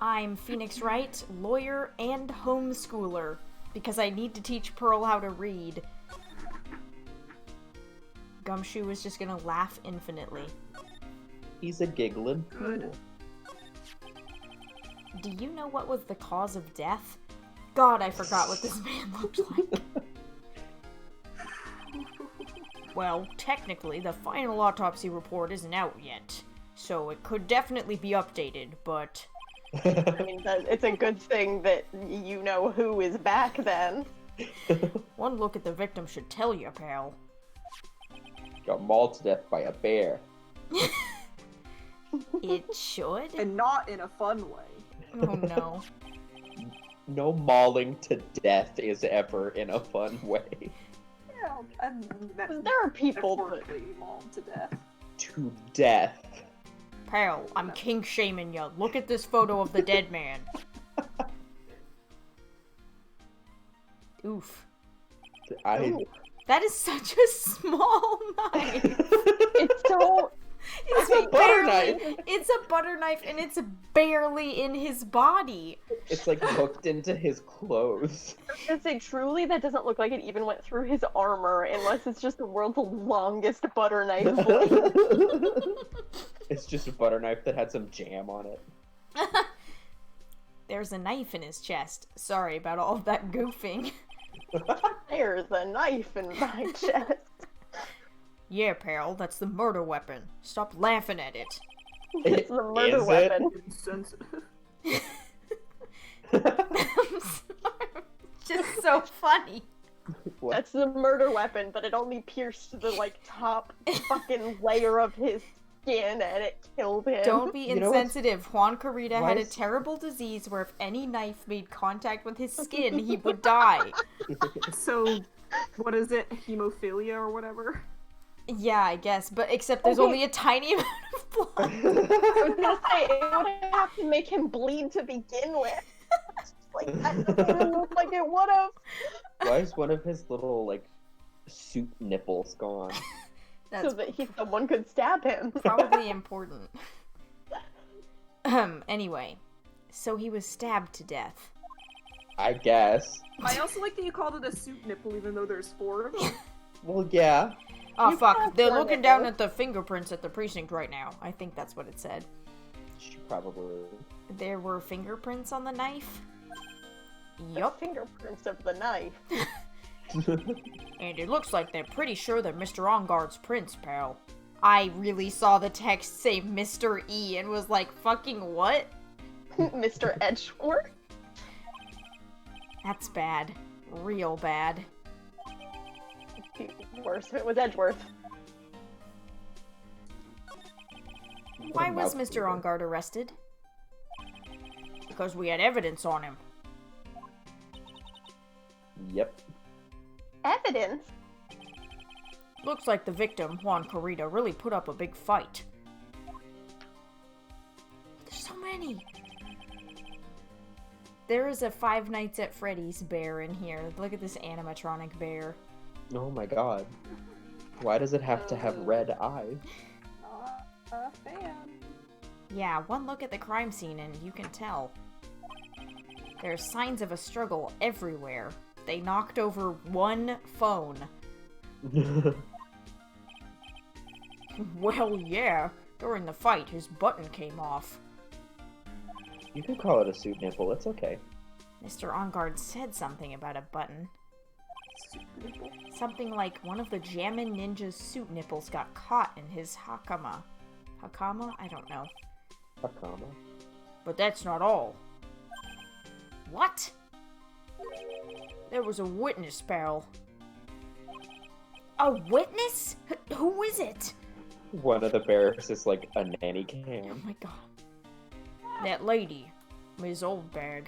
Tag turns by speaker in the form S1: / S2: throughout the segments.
S1: I'm Phoenix Wright, lawyer and homeschooler, because I need to teach Pearl how to read. Gumshoe is just gonna laugh infinitely.
S2: He's a giggling.
S3: Good.
S1: Do you know what was the cause of death? God, I forgot what this man looked like. Well, technically, the final autopsy report isn't out yet, so it could definitely be updated, but...
S4: I mean, it's a good thing that you know who is back then.
S1: One look at the victim should tell you, pal.
S2: Got mauled to death by a bear.
S1: It should?
S3: And not in a fun way.
S1: Oh no.
S2: No mauling to death is ever in a fun way.
S3: Yeah, and
S4: There are people that...
S3: metaphorically mauled to death.
S2: To death.
S1: Pal, I'm kink shaming you. Look at this photo of the dead man. Oof.
S4: Ooh.
S1: That is such a small knife.
S4: It's so...
S1: It's
S2: a butter knife.
S1: It's a butter knife, and it's barely in his body.
S2: It's like hooked into his clothes.
S4: I was gonna say, truly, that doesn't look like it even went through his armor, unless it's just the world's longest butter knife blade.
S2: It's just a butter knife that had some jam on it.
S1: There's a knife in his chest. Sorry about all of that goofing.
S4: There's a knife in my chest.
S1: Yeah, pal, that's the murder weapon. Stop laughing at it.
S4: It's the murder
S2: Is it?
S4: weapon.
S3: Insensitive.
S1: I'm sorry. Just so funny.
S2: What?
S4: That's the murder weapon, but it only pierced the, top fucking layer of his skin, and it killed him.
S1: Don't be
S2: You know what's-
S1: insensitive. Juan Carita
S2: Why
S1: had a
S2: is-
S1: terrible disease where if any knife made contact with his skin, he would die.
S3: So, what is it? Hemophilia or whatever?
S1: Yeah, I guess, but except there's
S4: Okay.
S1: only a tiny amount of blood.
S4: I was gonna say, it would have to make him bleed to begin with. That doesn't even look like it would have.
S2: Why is one of his little, suit nipples gone?
S1: That's
S4: So that someone could stab him.
S1: probably important. Anyway, so he was stabbed to death.
S2: I guess.
S3: I also like that you called it a suit nipple, even though there's 4 of them.
S2: Well, yeah.
S1: Oh
S4: You
S1: fuck,
S4: can't
S1: they're
S4: blame
S1: looking
S4: it,
S1: down
S4: though.
S1: at the fingerprints at the precinct right now. I think that's what it said.
S2: She probably...
S1: There were fingerprints on the knife?
S4: The
S1: Yup.
S4: fingerprints of the knife.
S1: And it looks like they're pretty sure they're Mr. Onguard's prints, pal. I really saw the text say Mr. E and was like, fucking what?
S4: Mr. Edgeworth?
S1: That's bad. Real bad.
S4: It'd be worse if it was Edgeworth.
S1: Why was Mr. Onguard arrested? Because we had evidence on him.
S2: Yep.
S4: Evidence?
S1: Looks like the victim, Juan Carita, really put up a big fight. There's so many! There is a Five Nights at Freddy's bear in here. Look at this animatronic bear.
S2: Oh my god. Why does it have to have red eyes?
S3: Not a fan.
S1: Yeah, one look at the crime scene and you can tell. There's signs of a struggle everywhere. They knocked over one phone. Well, yeah. During the fight, his button came off.
S2: You could call it a suit nipple, it's okay.
S1: Mr. Onguard said something about a button.
S3: Suit nipple.
S1: Something like one of the Jammin' Ninja's suit nipples got caught in his hakama. Hakama? I don't know.
S2: Hakama.
S1: But that's not all. What? There was a witness, pal. A witness? Who is it?
S2: One of the bears is like a nanny
S1: Oh
S2: cam.
S1: my god. That lady. Ms. Oldbag.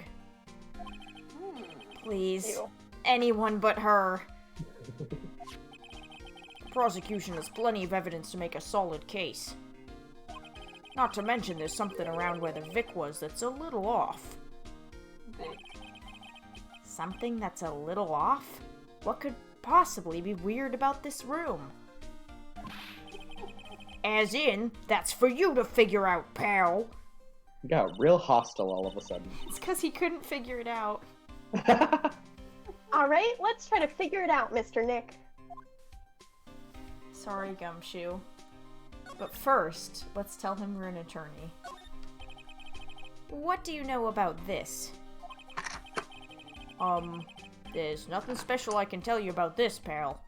S1: Please.
S4: Ew.
S1: Anyone but her. The prosecution has plenty of evidence to make a solid case. Not to mention there's something around where the Vic was that's a little off.
S3: Vic.
S1: Something that's a little off? What could possibly be weird about this room? As in, that's for you to figure out, pal.
S2: Got real hostile all of a sudden.
S1: It's because he couldn't figure it out.
S4: Alright, let's try to figure it out, Mr. Nick.
S1: Sorry, Gumshoe. But first, let's tell him we're an attorney. What do you know about this? There's nothing special I can tell you about this, pal.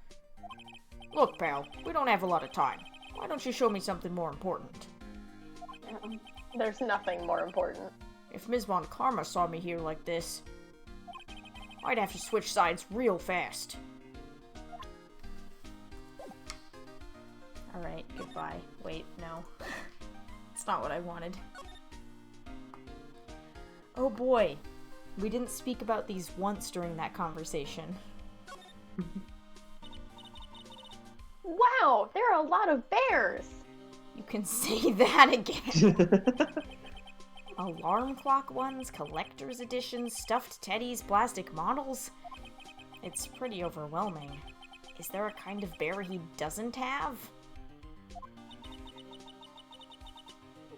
S1: Look, pal, we don't have a lot of time. Why don't you show me something more important?
S4: There's nothing more important.
S1: If Ms. Von Karma saw me here like this, I'd have to switch sides real fast. Alright, goodbye. Wait, no. It's not what I wanted. Oh boy, we didn't speak about these once during that conversation.
S4: Wow, there are a lot of bears!
S1: You can say that again. Alarm clock ones, collector's editions, stuffed teddies, plastic models. It's pretty overwhelming. Is there a kind of bear he doesn't have?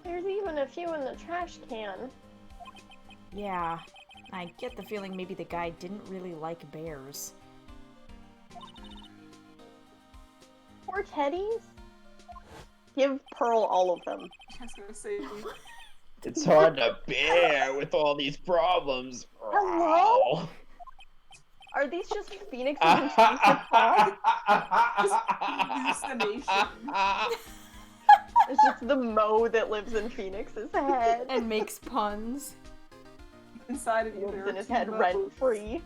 S4: There's even a few in the trash can.
S1: Yeah, I get the feeling maybe the guy didn't really like bears.
S4: Poor teddies? Give Pearl all of them.
S3: I was gonna say,
S2: It's hard to bear with all these problems.
S4: Hello? Are these just phoenixes and trees with paws?
S3: hallucination.
S4: It's just the Mo that lives in Phoenix's head.
S1: And makes puns.
S3: Inside of you,
S4: Lives
S3: there are
S4: in his
S3: two
S4: head
S3: boats.
S4: rent free.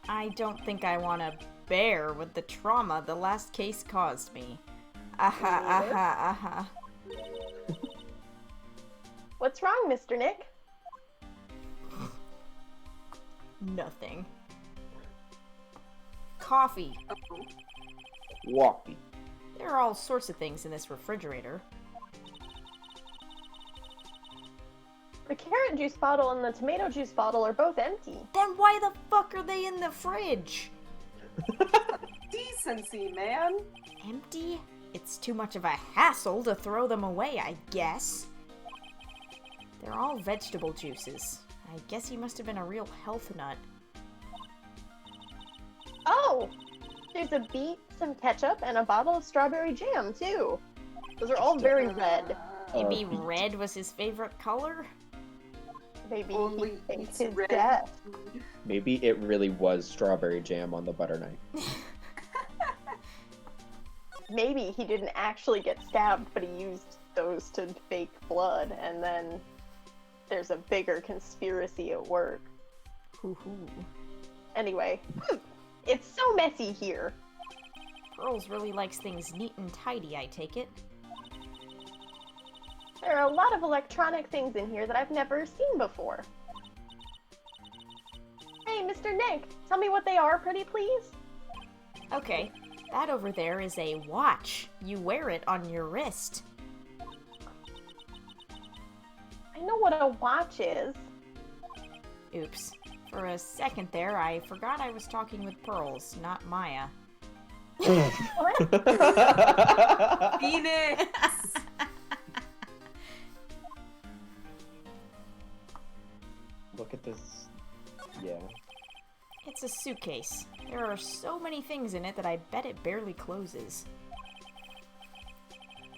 S1: I don't think I want to bear with the trauma the last case caused me. Aha, aha, aha.
S4: What's wrong, Mr. Nick?
S1: Nothing. Coffee.
S3: Oh,
S2: Walkie.
S1: There are all sorts of things in this refrigerator.
S4: The carrot juice bottle and the tomato juice bottle are both empty.
S1: Then why the fuck are they in the fridge?
S3: decency, man.
S1: Empty? It's too much of a hassle to throw them away, I guess. They're all vegetable juices. I guess he must have been a real health nut.
S4: Oh! There's a beet, some ketchup, and a bottle of strawberry jam, too. Those are all very red.
S1: Maybe
S2: beet.
S1: red was his favorite color?
S4: Maybe
S3: Only
S4: he faked
S3: eats
S4: his
S3: red
S4: death.
S3: food.
S2: Maybe it really was strawberry jam on the butter knife.
S4: Maybe he didn't actually get stabbed, but he used those to fake blood, and then there's a bigger conspiracy at work.
S1: Hoo-hoo.
S4: Anyway, it's so messy here.
S1: Pearls really likes things neat and tidy, I take it.
S4: There are a lot of electronic things in here that I've never seen before. Hey, Mr. Nick, tell me what they are, pretty please?
S1: Okay, that over there is a watch. You wear it on your wrist.
S4: I know what a watch is.
S1: Oops. For a second there, I forgot I was talking with Pearls, not Maya.
S4: What?
S3: Phoenix!
S2: Look at this. Yeah.
S1: It's a suitcase. There are so many things in it that I bet it barely closes.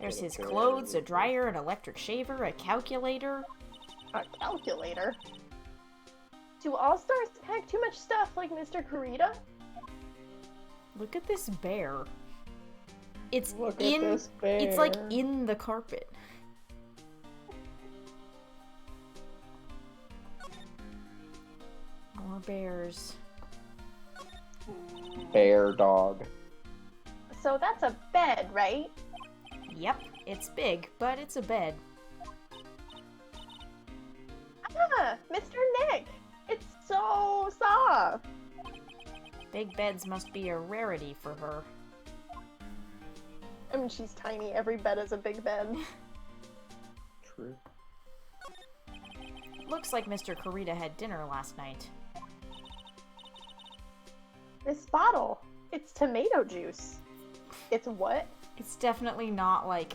S1: There's his clothes, a dryer, an electric shaver, a calculator.
S4: A calculator? Do All-Stars pack too much stuff like Mr. Kurita?
S1: Look at this bear. It's
S2: Look
S1: in
S2: at this bear.
S1: it's like in the carpet. More bears.
S2: bear dog.
S4: So that's a bed, right?
S1: Yep, it's big, but it's a bed.
S4: Ah, Mr. Nick! It's so soft!
S1: Big beds must be a rarity for her.
S4: I mean, she's tiny. Every bed is a big bed.
S2: True.
S1: Looks like Mr. Kurita had dinner last night.
S4: This bottle, it's tomato juice. It's what?
S1: It's definitely not like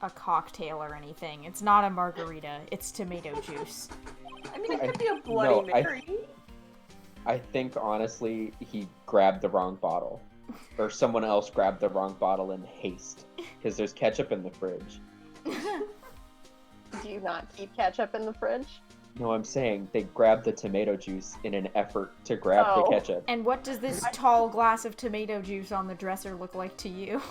S1: a cocktail or anything. It's not a margarita. It's tomato juice.
S3: I mean, it could be a Bloody Mary.
S2: I think, honestly, he grabbed the wrong bottle. Or someone else grabbed the wrong bottle in haste. Because there's ketchup in the fridge.
S4: Do you not keep ketchup in the fridge?
S2: No, I'm saying they grabbed the tomato juice in an effort to grab the ketchup.
S1: And what does this tall glass of tomato juice on the dresser look like to you?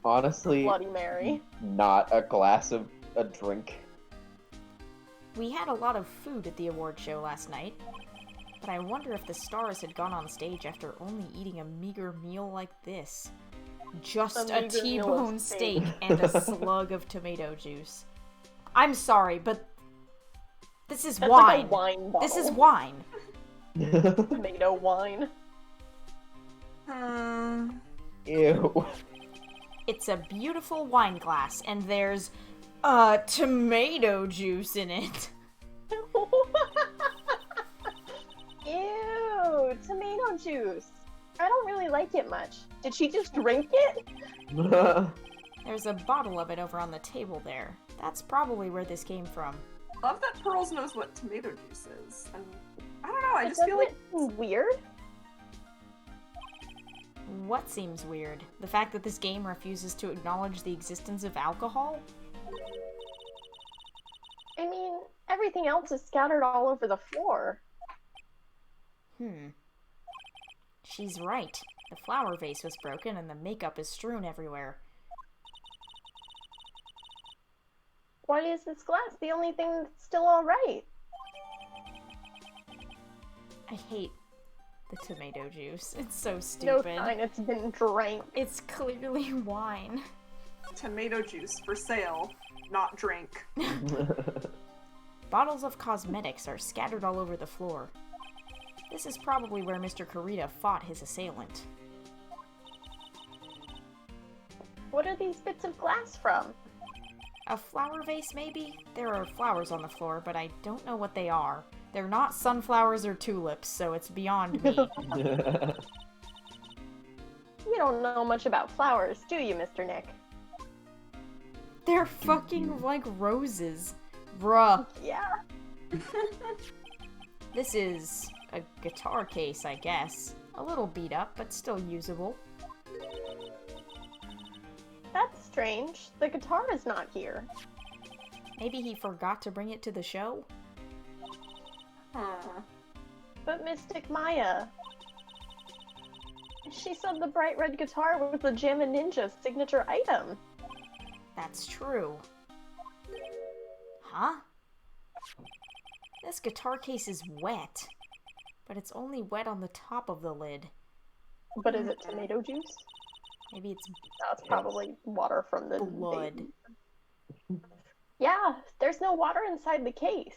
S2: Honestly,
S4: Bloody Mary.
S2: not a glass of a drink.
S1: We had a lot of food at the award show last night, but I wonder if the stars had gone on stage after only eating a meager meal like this. Just a
S4: meager meal
S1: T-bone
S4: of
S1: steak
S4: steak.
S1: and a slug of tomato juice. I'm sorry, but this is
S4: That's
S1: wine.
S4: like a wine bottle.
S1: This is wine.
S4: Tomato wine.
S2: Ew.
S1: It's a beautiful wine glass, and there's tomato juice in it.
S4: Ew, tomato juice. I don't really like it much. Did she just drink it?
S1: There's a bottle of it over on the table there. That's probably where this came from.
S3: Love that Pearls knows what tomato juice is. And I don't know, I
S4: It
S3: just feel like
S4: doesn't seem weird.
S1: What seems weird? The fact that this game refuses to acknowledge the existence of alcohol?
S4: I mean, everything else is scattered all over the floor.
S1: She's right. The flower vase was broken and the makeup is strewn everywhere.
S4: Why is this glass the only thing that's still alright?
S1: I hate the tomato juice. It's so
S4: No
S1: stupid.
S4: sign it's been drank.
S1: It's clearly wine.
S3: tomato juice for sale, not drink.
S1: Bottles of cosmetics are scattered all over the floor. This is probably where Mr. Kurita fought his assailant.
S4: What are these bits of glass from?
S1: A flower vase, maybe? There are flowers on the floor, but I don't know what they are. They're not sunflowers or tulips, so it's beyond me.
S4: You don't know much about flowers, do you, Mr. Nick?
S1: They're fucking like roses. Bruh.
S4: Yeah.
S1: This is a guitar case, I guess. A little beat up, but still usable.
S4: That's strange. The guitar is not here.
S1: Maybe he forgot to bring it to the show?
S4: But Mystic Maya... She said the bright red guitar was the Jammin' Ninja's signature item.
S1: That's true. Huh? This guitar case is wet. But it's only wet on the top of the lid.
S4: But is it tomato juice?
S1: Maybe it's
S4: That's probably water from the
S1: blood.
S4: baby. Yeah, there's no water inside the case.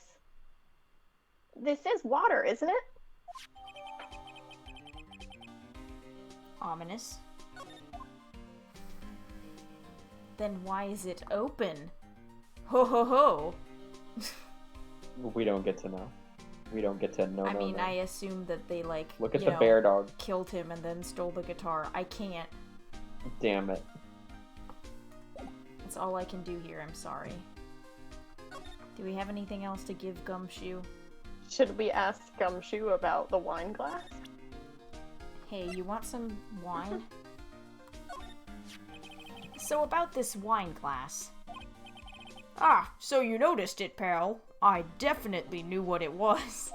S4: This is water, isn't it?
S1: Ominous. Then why is it open? Ho ho ho!
S2: We don't get to know. We don't get to know.
S1: I mean, I assume that they, like,
S2: Look at
S1: you
S2: the
S1: know,
S2: bear dog.
S1: killed him and then stole the guitar. I can't.
S2: Damn it.
S1: That's all I can do here, I'm sorry. Do we have anything else to give Gumshoe?
S4: Should we ask Gumshoe about the wine glass?
S1: Hey, you want some wine? So about this wine glass. Ah, so you noticed it, pal. I definitely knew what it was.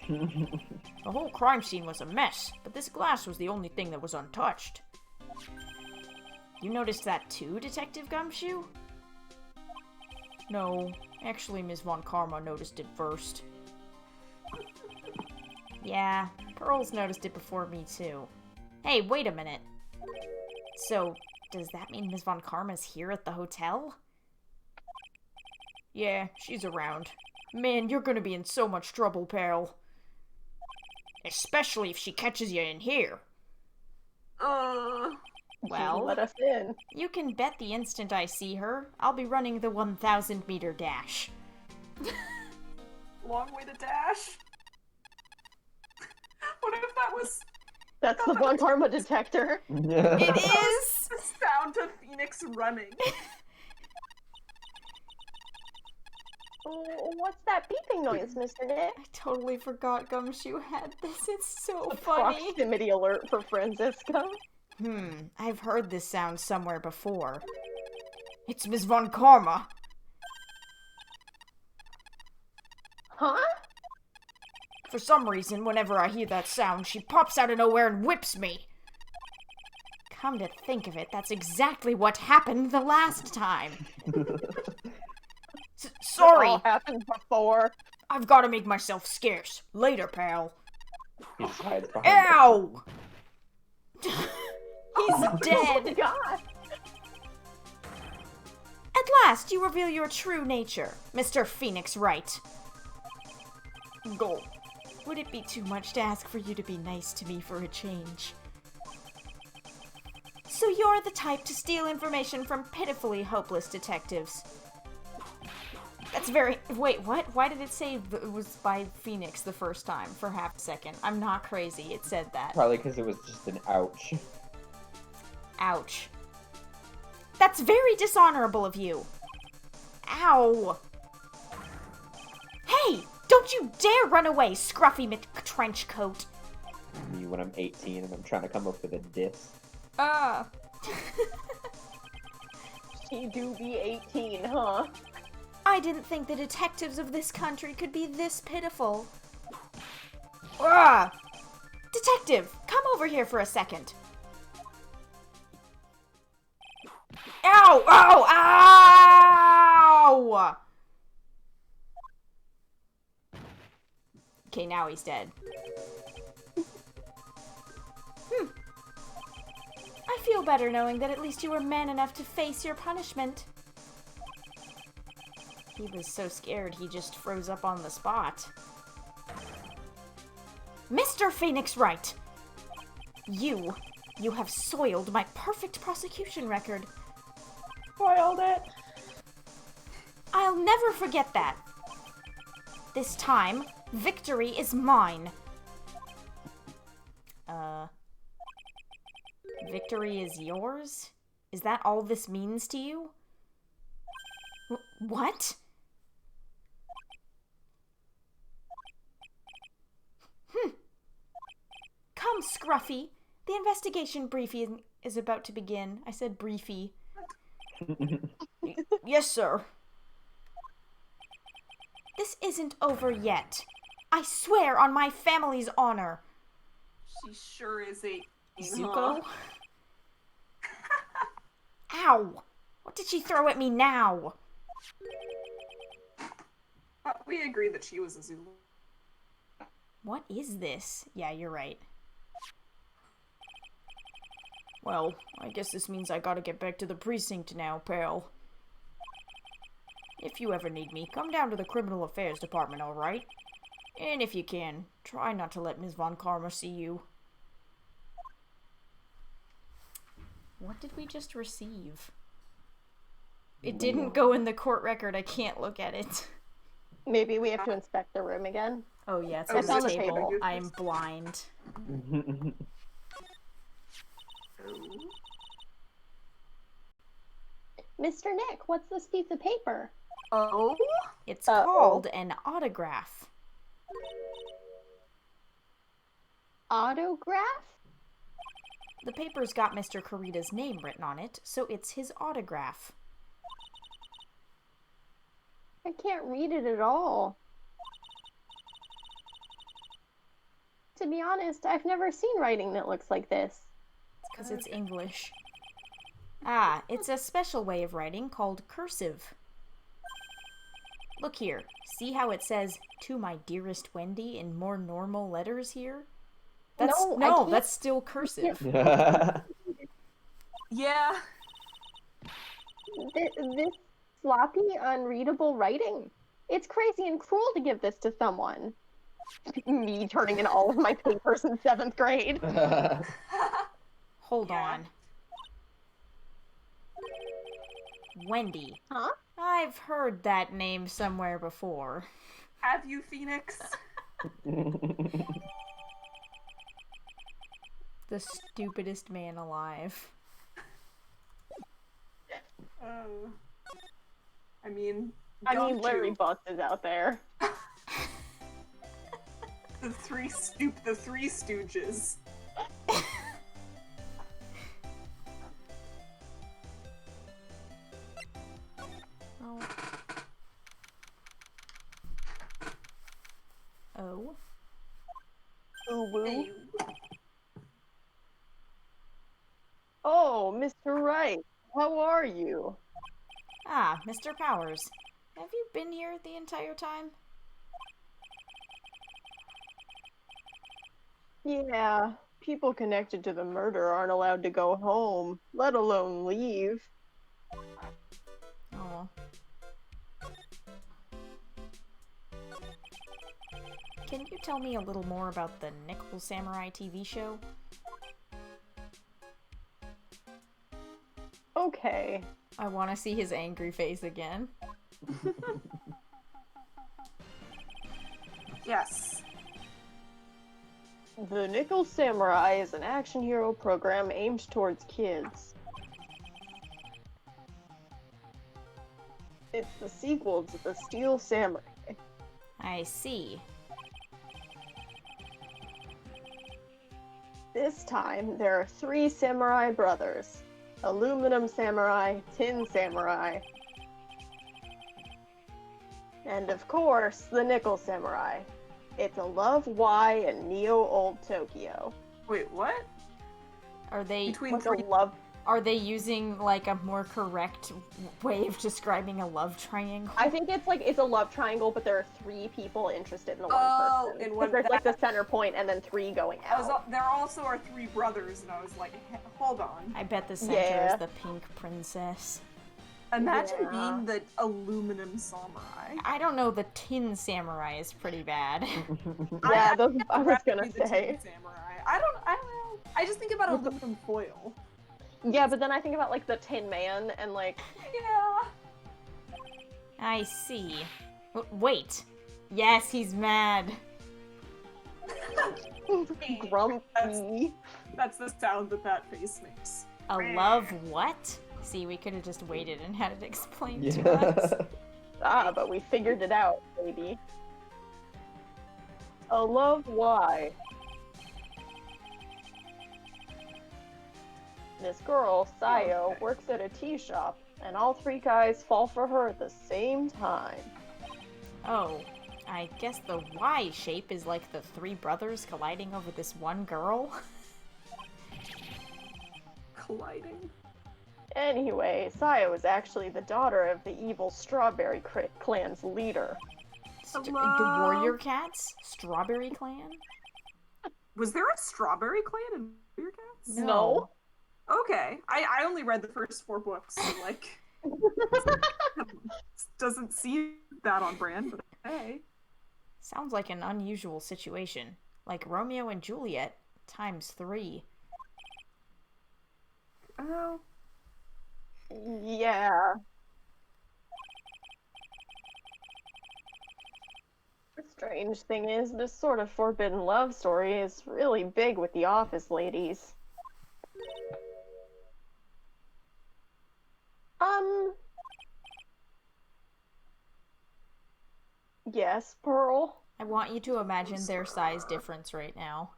S1: The whole crime scene was a mess, but this glass was the only thing that was untouched. You noticed that too, Detective Gumshoe? No, actually Ms. Von Karma noticed it first. Yeah, Pearls noticed it before me too. Hey, wait a minute. So, does that mean Ms. Von Karma's here at the hotel? Yeah, she's around. Man, you're gonna be in so much trouble, pal. Especially if she catches you in here. Well,
S4: Let us in.
S1: you can bet the instant I see her, I'll be running the 1,000-meter dash.
S3: Long way to dash. What if that was
S4: That's the Von Karma detector.
S1: It is!
S3: The sound of Phoenix running.
S4: Oh, what's that beeping noise, Mr. Nick?
S1: I totally forgot Gumshoe had this. It's so
S4: A
S1: funny.
S4: proximity alert for Francisco.
S1: I've heard this sound somewhere before. It's Miss Von Karma.
S4: Huh?
S1: For some reason, whenever I hear that sound, she pops out of nowhere and whips me. Come to think of it, that's exactly what happened the last time. Sorry,
S4: All happened before.
S1: I've got to make myself scarce. Later, pal.
S2: He just hides behind
S1: Ow! He's
S4: Oh
S1: dead.
S4: God.
S1: At last, you reveal your true nature, Mr. Phoenix Wright. Go. Would it be too much to ask for you to be nice to me for a change? So you're the type to steal information from pitifully hopeless detectives. That's very... Wait, what? Why did it say it was by Phoenix the first time for half a second? I'm not crazy. It said that.
S2: Probably because it was just an ouch.
S1: Ouch. That's very dishonorable of you. Ow. Hey! Don't you dare run away, scruffy trenchcoat.
S2: Me when I'm 18 and I'm trying to come up with a diss.
S4: She do be 18, huh?
S1: I didn't think the detectives of this country could be this pitiful. Detective, come over here for a second. Ow! Ow! Ow! Okay, now he's dead. I feel better knowing that at least you were man enough to face your punishment. He was so scared he just froze up on the spot. Mr. Phoenix Wright! You have soiled my perfect prosecution record.
S4: Spoiled it.
S1: I'll never forget that. This time, victory is mine. Victory is yours? Is that all this means to you? What? Come, Scruffy. The investigation briefing is about to begin. I said briefy. Yes, sir. This isn't over yet. I swear on my family's honor.
S3: She sure is 18.
S1: Zuko?
S3: Huh?
S1: Ow! What did she throw at me now?
S3: We agree that she was a Zulu.
S1: What is this? Yeah, you're right. Well, I guess this means I gotta get back to the precinct now, pal. If you ever need me, come down to the Criminal Affairs Department, alright? And if you can, try not to let Ms. Von Karma see you. What did we just receive? It didn't go in the court record. I can't look at it.
S4: Maybe we have to inspect the room again.
S1: Oh yeah, it's
S4: It's
S1: on
S4: on
S1: the
S4: the
S1: table.
S4: table.
S1: I am blind.
S4: Mr. Nick, what's this piece of paper?
S3: Oh?
S1: It's
S4: Uh-oh.
S1: called an autograph.
S4: Autograph?
S1: The paper's got Mr. Kurita's name written on it, so it's his autograph.
S4: I can't read it at all. To be honest, I've never seen writing that looks like this.
S1: Because it's English. Ah, it's a special way of writing called cursive. Look here. See how it says, "To my dearest Wendy" in more normal letters here? That's,
S4: No, I
S1: no,
S4: can't-
S1: that's still cursive.
S3: Yeah.
S4: This sloppy, unreadable writing. It's crazy and cruel to give this to someone. Me turning in all of my papers in 7th grade.
S1: Hold
S3: Yeah.
S1: on. Wendy.
S4: Huh?
S1: I've heard that name somewhere before.
S3: Have you, Phoenix?
S1: The stupidest man alive.
S3: I mean,
S4: Larry
S3: Gumshoe,
S4: Butts is out there.
S3: the three Stooges.
S1: Oh. Oh.
S4: Ooh woo.
S3: Hey,
S4: Oh, Mr. Wright, how are you?
S1: Ah, Mr. Powers. Have you been here the entire time?
S4: Yeah, people connected to the murder aren't allowed to go home, let alone leave.
S1: Oh. Can you tell me a little more about the Nickel Samurai TV show?
S4: Okay.
S1: I want to see his angry face again.
S3: yes.
S4: The Nickel Samurai is an action hero program aimed towards kids. It's the sequel to the Steel Samurai.
S1: I see.
S4: This time, there are 3 samurai brothers. Aluminum Samurai, Tin Samurai, and of course, the Nickel Samurai. It's a Love Y and Neo Old Tokyo.
S3: Wait, what?
S1: Are they
S3: Between
S4: Like
S3: three.
S4: a love.
S1: are they using like a more correct way of describing a love triangle?
S4: I think it's a love triangle, but there are 3 people interested in the one
S3: Oh,
S4: person.
S3: in
S4: 'Cause
S3: one-
S4: there's like the center point and then 3 going out.
S3: There also are 3 brothers, and I was like, hold on.
S1: I bet the center
S4: Yeah.
S1: is the pink princess.
S3: Imagine
S4: Yeah.
S3: being the aluminum samurai.
S1: I don't know, the tin samurai is pretty bad.
S4: Yeah, those, I was
S3: Rather
S4: gonna
S3: be the
S4: say.
S3: tin samurai. I don't know. I just think about aluminum foil.
S4: Yeah, but then I think about like the Tin Man and like
S3: Yeah.
S1: I see. Wait. Yes, he's mad.
S4: grumpy.
S3: That's the sound that face makes.
S1: A love what? See, we could have just waited and had it explained to
S2: Yeah.
S1: us.
S4: Ah, but we figured it out, baby. A love Y. This girl, Sayo,
S3: Okay.
S4: works at a tea shop, and all 3 guys fall for her at the same time.
S1: Oh, I guess the Y shape is like the 3 brothers colliding over this one girl.
S3: Colliding.
S4: Anyway, Sayo is actually the daughter of the evil Strawberry Clan's leader.
S1: The
S3: Hello?
S1: Warrior Cats? Strawberry Clan?
S3: Was there a strawberry clan in Warrior Cats?
S1: No.
S3: Okay. I only read the first 4 books, so like doesn't seem that on brand, but hey.
S1: Sounds like an unusual situation. Like Romeo and Juliet times 3.
S3: Oh.
S4: Yeah. The strange thing is, this sort of forbidden love story is really big with the office ladies. Yes, Pearl?
S1: I want you to imagine their size difference right now.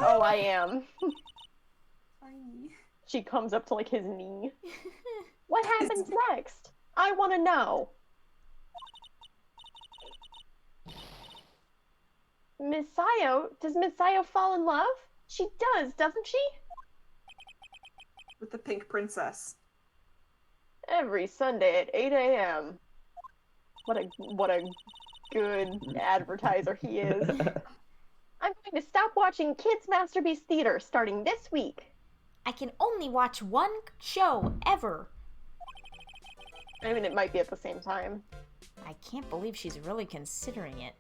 S4: Oh, I am.
S3: Tiny.
S4: She comes up to like his knee. What happens next? I want to know. Miss Sayo, does Miss Sayo fall in love? She does, doesn't she?
S3: With the pink princess.
S4: Every Sunday at 8 a.m. What a good advertiser he is. I'm going to stop watching Kids Masterpiece Theater starting this week.
S1: I can only watch one show ever.
S4: I mean, it might be at the same time.
S1: I can't believe she's really considering it.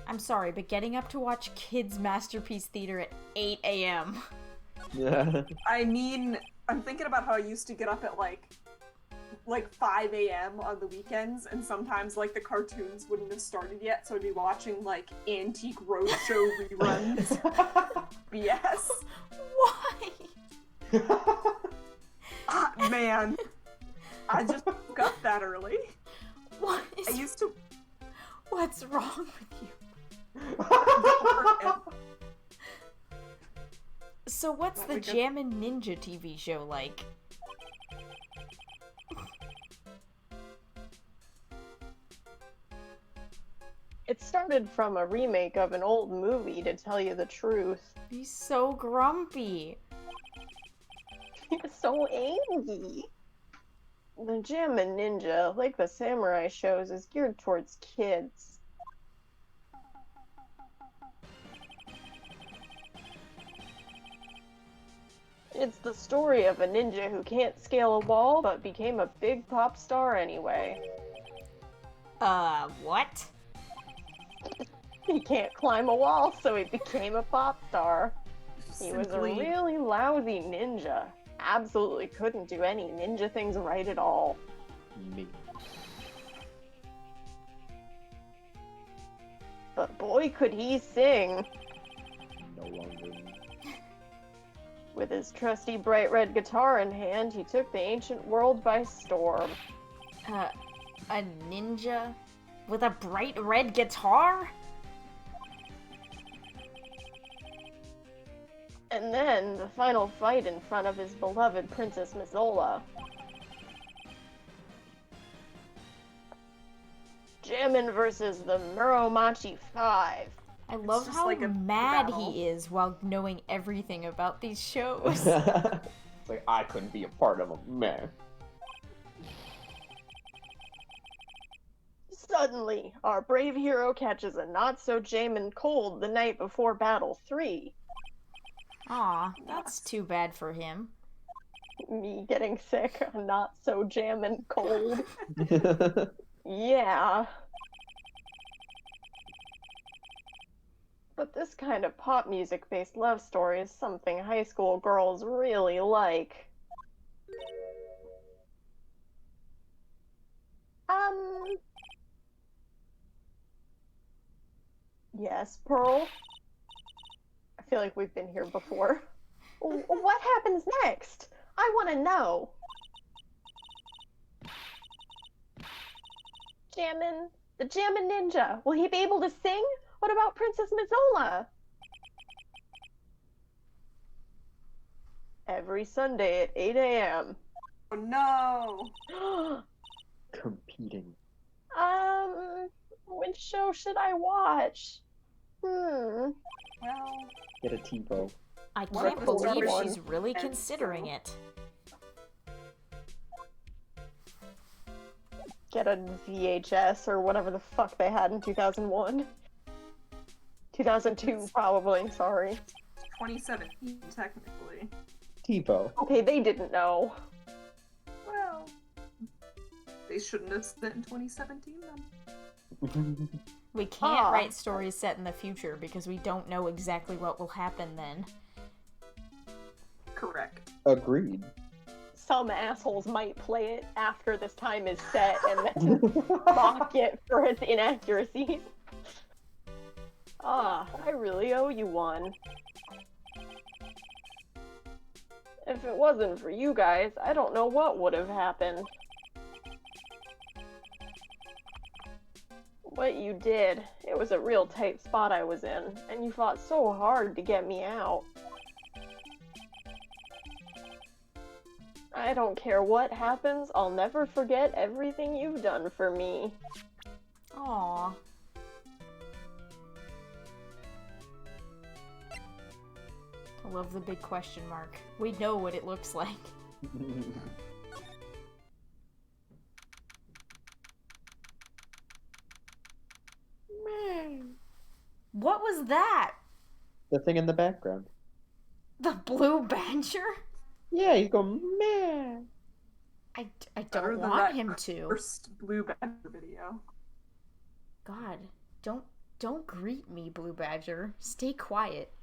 S1: I'm sorry, but getting up to watch Kids Masterpiece Theater at 8 a.m.
S2: Yeah.
S3: I mean, I'm thinking about how I used to get up at like like 5 a.m. on the weekends, and sometimes like the cartoons wouldn't have started yet, so I'd be watching like Antique Roadshow reruns. BS.
S1: Why?
S3: Man, I just woke up that early.
S1: What
S3: I
S1: is...
S3: used to.
S1: What's wrong with you? So what's
S3: Oh
S1: the
S3: my God.
S1: Jammin' Ninja TV show like?
S4: It started from a remake of an old movie, to tell you the truth.
S1: He's so grumpy.
S4: He's so angry. The Jammin' Ninja, like the samurai shows, is geared towards kids. It's the story of a ninja who can't scale a wall, but became a big pop star anyway.
S1: What?
S4: He can't climb a wall, so he became a pop star. He was a
S3: Simply-
S4: really lousy ninja. Absolutely couldn't do any ninja things right at all.
S2: Me.
S4: But boy, could he sing!
S2: No longer me.
S4: With his trusty bright red guitar in hand, he took the ancient world by storm.
S1: A ninja with a bright red guitar?
S4: And then, the final fight in front of his beloved Princess Mizola. Jammin' versus the Muromachi 5.
S1: I love
S3: just
S1: how
S3: like a
S1: mad
S3: battle.
S1: he is while knowing everything about these shows.
S2: It's like, I couldn't be a part of them, man.
S4: Suddenly, our brave hero catches a not-so-Jammin' cold the night before Battle 3.
S1: Aw, that's too bad for him.
S4: Me getting sick, a not-so-Jammin' cold. Yeah. But this kind of pop music-based love story is something high school girls really like. Yes, Pearl? I feel like we've been here before. What happens next? I want to know. The Jammin' Ninja. Will he be able to sing? What about Princess Mizola? Every Sunday at 8 a.m.
S3: Oh no!
S2: Competing.
S4: Which show should I watch?
S3: Well,
S1: Oh.
S2: Get a TiVo.
S1: I
S3: What
S1: can't
S3: if it's
S1: believe
S4: everyone?
S1: she's really
S3: And
S1: considering
S3: so-
S1: it.
S4: Get a VHS or whatever the fuck they had in 2001. 2002, probably, sorry.
S3: 2017 technically.
S2: TiVo.
S4: Okay, they didn't know.
S3: Well, they shouldn't have said it in 2017 then.
S1: We can't
S4: Ah.
S1: write stories set in the future because we don't know exactly what will happen then.
S3: Correct.
S2: Agreed.
S4: Some assholes might play it after this time is set and then mock it for its inaccuracies. Ah, I really owe you one. If it wasn't for you guys, I don't know what would have happened. What you did, it was a real tight spot I was in, and you fought so hard to get me out. I don't care what happens, I'll never forget everything you've done for me.
S1: Aw. I love the big question mark. We know what it looks like. What was that?
S2: The thing in the background.
S1: The blue badger?
S2: Yeah, you go, man.
S1: I
S3: Better
S1: don't
S3: than
S1: want
S3: that
S1: him to.
S3: First Blue Badger video.
S1: God, don't greet me, blue badger. Stay quiet.